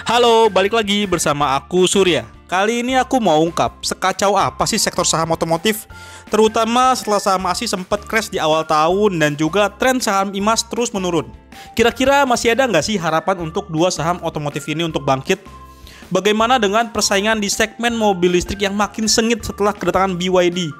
Halo, balik lagi bersama aku Surya. Kali ini aku mau ungkap sekacau apa sih sektor saham otomotif, terutama setelah saham ASI sempat crash di awal tahun dan juga tren saham IMAS terus menurun. Kira-kira masih ada nggak sih harapan untuk dua saham otomotif ini untuk bangkit? Bagaimana dengan persaingan di segmen mobil listrik yang makin sengit setelah kedatangan BYD?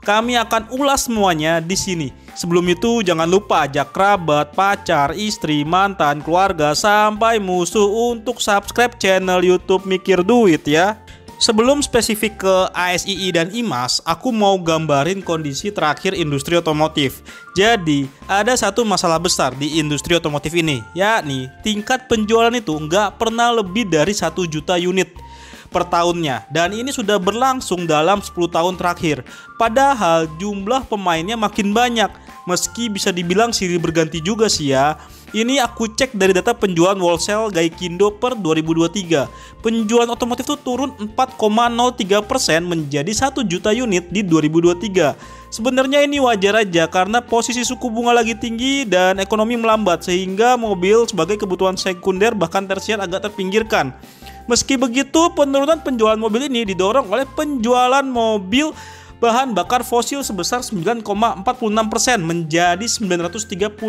Kami akan ulas semuanya di sini. Sebelum itu jangan lupa ajak kerabat, pacar, istri, mantan, keluarga, sampai musuh untuk subscribe channel YouTube Mikir Duit ya. Sebelum spesifik ke ASII dan IMAS, aku mau gambarin kondisi terakhir industri otomotif. Jadi, ada satu masalah besar di industri otomotif ini, yakni tingkat penjualan itu nggak pernah lebih dari 1 juta unit per tahunnya, dan ini sudah berlangsung dalam 10 tahun terakhir. Padahal jumlah pemainnya makin banyak, meski bisa dibilang silih berganti juga sih ya. Ini aku cek dari data penjualan wholesale Gaikindo per 2023. Penjualan otomotif itu turun 4,03% menjadi 1 juta unit di 2023. Sebenarnya ini wajar aja karena posisi suku bunga lagi tinggi dan ekonomi melambat, sehingga mobil sebagai kebutuhan sekunder bahkan tersier agak terpinggirkan. Meski begitu, penurunan penjualan mobil ini didorong oleh penjualan mobil bahan bakar fosil sebesar 9,46% menjadi 936.000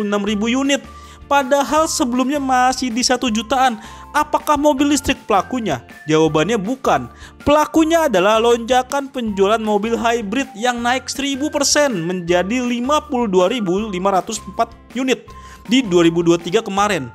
unit. Padahal sebelumnya masih di 1 jutaan. Apakah mobil listrik pelakunya? Jawabannya bukan. Pelakunya adalah lonjakan penjualan mobil hybrid yang naik 1000% menjadi 52.504 unit di 2023 kemarin.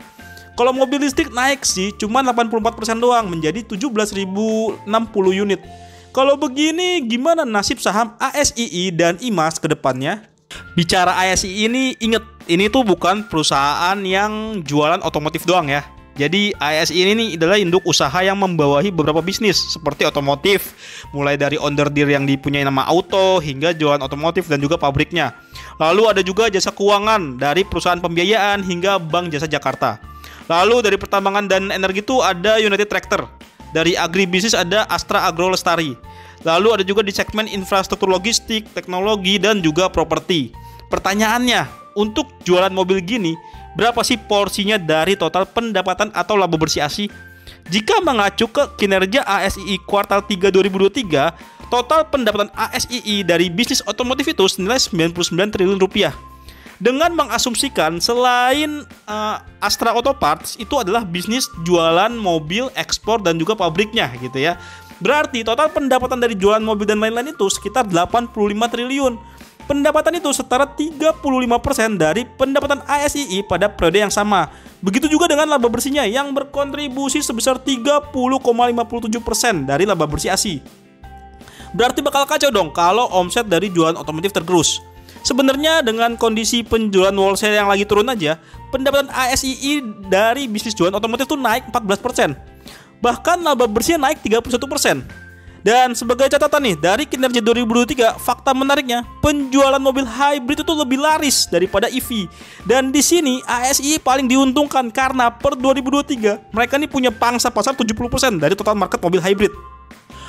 Kalau mobil listrik naik sih cuma 84% doang menjadi 17.060 unit. Kalau begini gimana nasib saham ASII dan IMAS ke depannya? Bicara ASII ini, inget, ini tuh bukan perusahaan yang jualan otomotif doang ya. Jadi ASI ini adalah induk usaha yang membawahi beberapa bisnis seperti otomotif, mulai dari onder-deal yang dipunyai nama auto hingga jualan otomotif dan juga pabriknya. Lalu ada juga jasa keuangan dari perusahaan pembiayaan hingga Bank Jasa Jakarta. Lalu dari pertambangan dan energi itu ada United Tractor. Dari agribisnis ada Astra Agro Lestari. Lalu ada juga di segmen infrastruktur logistik, teknologi, dan juga properti. Pertanyaannya, untuk jualan mobil gini, berapa sih porsinya dari total pendapatan atau laba bersih ASI? Jika mengacu ke kinerja ASII kuartal 3 2023, total pendapatan ASII dari bisnis otomotif itu senilai 99 triliun rupiah. Dengan mengasumsikan selain Astra Auto Parts itu adalah bisnis jualan mobil, ekspor, dan juga pabriknya gitu ya. Berarti total pendapatan dari jualan mobil dan lain-lain itu sekitar 85 triliun. Pendapatan itu setara 35% dari pendapatan ASII pada periode yang sama. Begitu juga dengan laba bersihnya yang berkontribusi sebesar 30,57% dari laba bersih ASI. Berarti bakal kacau dong kalau omset dari jualan otomotif tergerus. Sebenarnya dengan kondisi penjualan wholesale yang lagi turun aja, pendapatan ASII dari bisnis jualan otomotif itu naik 14%. Bahkan laba bersihnya naik 31%. Dan sebagai catatan nih, dari kinerja 2023, fakta menariknya, penjualan mobil hybrid itu lebih laris daripada EV. Dan di sini ASI paling diuntungkan karena per 2023 mereka nih punya pangsa pasar 70% dari total market mobil hybrid.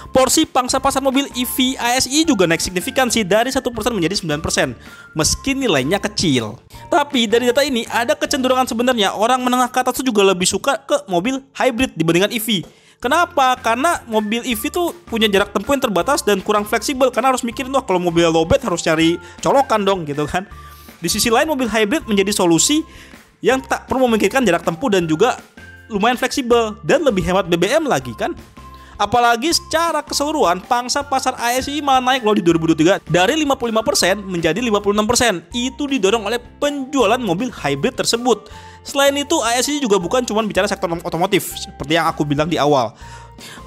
Porsi pangsa pasar mobil EV ASI juga naik signifikan sih dari 1% menjadi 9%, meski nilainya kecil. Tapi dari data ini ada kecenderungan sebenarnya orang menengah ke atas itu juga lebih suka ke mobil hybrid dibandingkan EV. Kenapa? Karena mobil EV tuh punya jarak tempuh yang terbatas dan kurang fleksibel karena harus mikirin wah kalau mobil lowbat harus cari colokan dong gitu kan. Di sisi lain mobil hybrid menjadi solusi yang tak perlu memikirkan jarak tempuh dan juga lumayan fleksibel dan lebih hemat BBM lagi kan. Apalagi secara keseluruhan pangsa pasar ASI malah naik loh di 2023 dari 55% menjadi 56%. Itu didorong oleh penjualan mobil hybrid tersebut. Selain itu ASI juga bukan cuma bicara sektor otomotif seperti yang aku bilang di awal.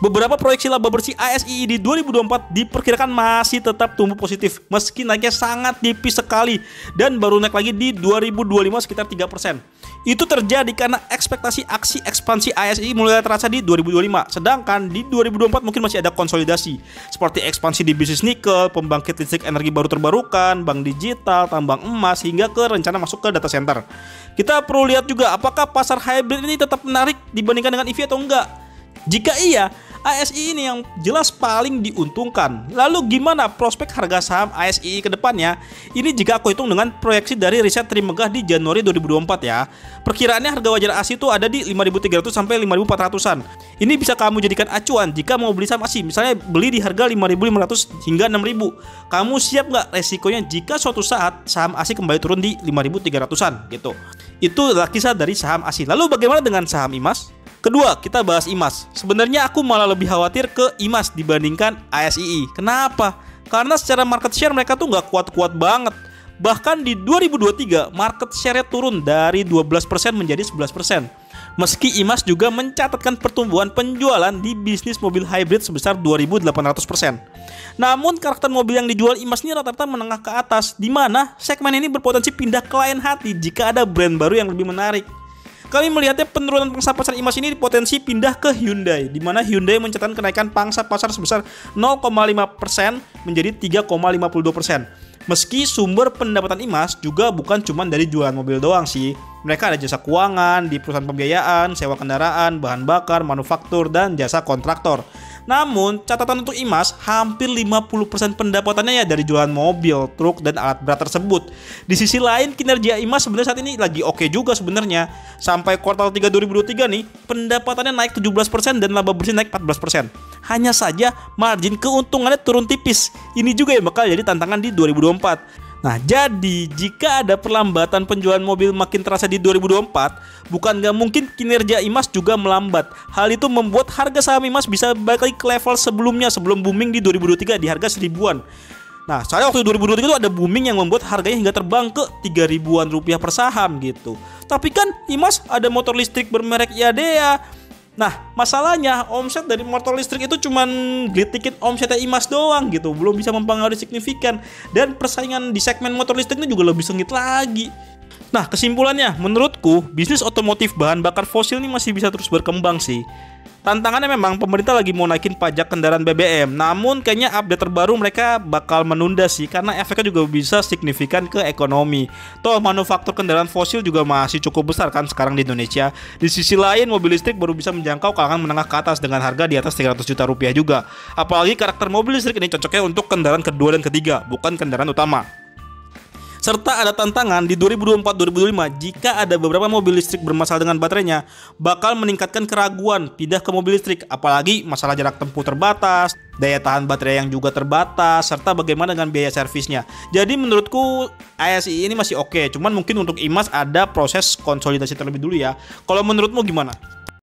Beberapa proyeksi laba bersih ASI di 2024 diperkirakan masih tetap tumbuh positif meski naiknya sangat tipis sekali dan baru naik lagi di 2025 sekitar 3%. Itu terjadi karena ekspektasi aksi ekspansi ASI mulai terasa di 2025. Sedangkan di 2024 mungkin masih ada konsolidasi seperti ekspansi di bisnis nikel, pembangkit listrik energi baru terbarukan, bank digital, tambang emas, hingga ke rencana masuk ke data center. Kita perlu lihat juga apakah pasar hybrid ini tetap menarik dibandingkan dengan EV atau enggak. Jika iya, ASI ini yang jelas paling diuntungkan. Lalu gimana prospek harga saham ASI ke depannya? Ini jika aku hitung dengan proyeksi dari riset Trimegah di Januari 2024 ya. Perkiraannya harga wajar ASI itu ada di 5.300 sampai 5.400-an. Ini bisa kamu jadikan acuan jika mau beli saham ASI. Misalnya beli di harga 5.500 hingga 6.000. Kamu siap nggak resikonya jika suatu saat saham ASI kembali turun di 5.300-an gitu. Itu adalah kisah dari saham ASI. Lalu bagaimana dengan saham IMAS? Kedua, kita bahas IMAS. Sebenarnya aku malah lebih khawatir ke IMAS dibandingkan ASII. Kenapa? Karena secara market share mereka tuh nggak kuat-kuat banget. Bahkan di 2023, market share-nya turun dari 12% menjadi 11%. Meski IMAS juga mencatatkan pertumbuhan penjualan di bisnis mobil hybrid sebesar 2.800%. Namun karakter mobil yang dijual IMAS ini rata-rata menengah ke atas, di mana segmen ini berpotensi pindah ke lain hati jika ada brand baru yang lebih menarik. Kami melihatnya penurunan pangsa pasar IMAS ini potensi pindah ke Hyundai, di mana Hyundai mencatatkan kenaikan pangsa pasar sebesar 0,5% menjadi 3,52%. Meski sumber pendapatan IMAS juga bukan cuma dari jualan mobil doang sih. Mereka ada jasa keuangan, di perusahaan pembiayaan, sewa kendaraan, bahan bakar, manufaktur, dan jasa kontraktor. Namun, catatan untuk IMAS, hampir 50% pendapatannya ya dari jualan mobil, truk, dan alat berat tersebut. Di sisi lain, kinerja IMAS sebenarnya saat ini lagi oke juga sebenarnya. Sampai kuartal 3 2023 nih, pendapatannya naik 17% dan laba bersih naik 14%. Hanya saja, margin keuntungannya turun tipis. Ini juga yang bakal jadi tantangan di 2024. Nah, jadi jika ada perlambatan penjualan mobil makin terasa di 2024, bukan nggak mungkin kinerja IMAS juga melambat. Hal itu membuat harga saham IMAS bisa balik lagi ke level sebelumnya, sebelum booming di 2023 di harga 1.000-an. Nah, soalnya waktu 2023 itu ada booming yang membuat harganya hingga terbang ke 3.000-an rupiah per saham gitu. Tapi kan IMAS ada motor listrik bermerek IADEA. Nah, masalahnya omset dari motor listrik itu cuman glitikin omsetnya IMAS doang gitu, belum bisa mempengaruhi signifikan, dan persaingan di segmen motor listrik ini juga lebih sengit lagi. Nah, kesimpulannya, menurutku bisnis otomotif bahan bakar fosil ini masih bisa terus berkembang sih. Tantangannya memang pemerintah lagi mau naikin pajak kendaraan BBM, namun kayaknya update terbaru mereka bakal menunda sih, karena efeknya juga bisa signifikan ke ekonomi. Toh manufaktur kendaraan fosil juga masih cukup besar kan sekarang di Indonesia. Di sisi lain, mobil listrik baru bisa menjangkau kalangan menengah ke atas dengan harga di atas 300 juta rupiah juga. Apalagi karakter mobil listrik ini cocoknya untuk kendaraan kedua dan ketiga, bukan kendaraan utama. Serta ada tantangan di 2024-2025 jika ada beberapa mobil listrik bermasalah dengan baterainya, bakal meningkatkan keraguan pindah ke mobil listrik, apalagi masalah jarak tempuh terbatas, daya tahan baterai yang juga terbatas, serta bagaimana dengan biaya servisnya. Jadi menurutku ASI ini masih oke, cuman mungkin untuk IMAS ada proses konsolidasi terlebih dulu ya. Kalau menurutmu gimana?